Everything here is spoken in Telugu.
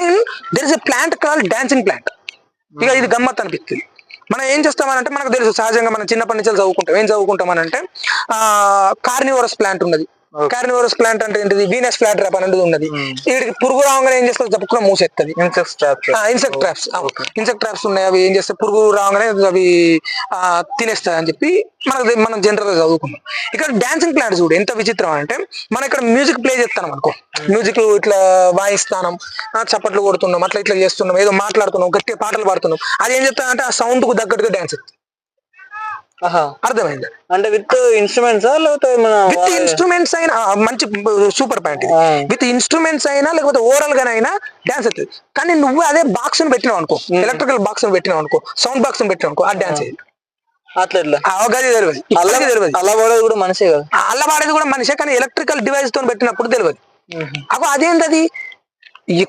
And there is a plant call dancing plant. ఇక ఇది గమ్మత్ అనిపిస్తుంది. మనం ఏం చేస్తామనంటే మనకు తెలుసు సహజంగా మనం చిన్నప్పటి నుంచి చదువుకుంటాం. ఏం చదువుకుంటామనంటే కార్నివరస్ ప్లాంట్ ఉన్నది. కార్నివరస్ ప్లాంట్ అంటే ఏంటిది? వీనస్ ఫ్లాట్ ర్యాప్ అనేది ఉన్నది. వీటికి పురుగు రాగానే ఏం చేస్తుంది? తప్పకుండా మూసేస్తుంది. ఇన్సెక్ట్ ట్రాప్స్ ఉన్నాయి. అవి ఏం చేస్తాయి? పురుగు రాగానే అవి తినేస్తాయి అని చెప్పి మనం జనరల్ గా చదువుకున్నాం. ఇక్కడ డాన్సింగ్ ప్లాంట్ చూడు ఎంత విచిత్రం అంటే, మనం ఇక్కడ మ్యూజిక్ ప్లే చేస్తాం అనుకో, మ్యూజిక్ ఇట్లా వాయిస్తానం, చప్పట్లు కొడుతున్నాం, అట్లా ఇట్లా చేస్తున్నాం, ఏదో మాట్లాడుతున్నాం, గట్టిగా పాటలు పాడుతున్నాం. అది ఏం చెప్తానంటే ఆ సౌండ్ కు తగ్గట్టుగా డాన్స్ చేస్తాం. అర్థమైంది? అంటే విత్ ఇన్స్ట్రుమెంట్స్ లేకపోతే విత్ ఇన్స్ట్రుమెంట్స్ అయినా మంచి సూపర్ పాయింట్. విత్ ఇన్స్ట్రుమెంట్స్ అయినా లేకపోతే ఓవరాల్ గా అయినా డాన్స్ అవుతుంది. కానీ నువ్వు అదే బాక్స్ ని పెట్టినావు అనుకో, ఎలక్ట్రికల్ బాక్స్ ని పెట్టినావు అనుకో, సౌండ్ బాక్స్ ని పెట్టినావు అనుకో, ఆ డాన్స్ అయ్యింది. అట్లా అవగాది తెలియదు. అలా పాడేది కూడా మనిషే కదా. అల్ల పాడేది కూడా మనిషే, కానీ ఎలక్ట్రికల్ డివైస్ తో పెట్టినప్పుడు తెలియదు. అదేంటది?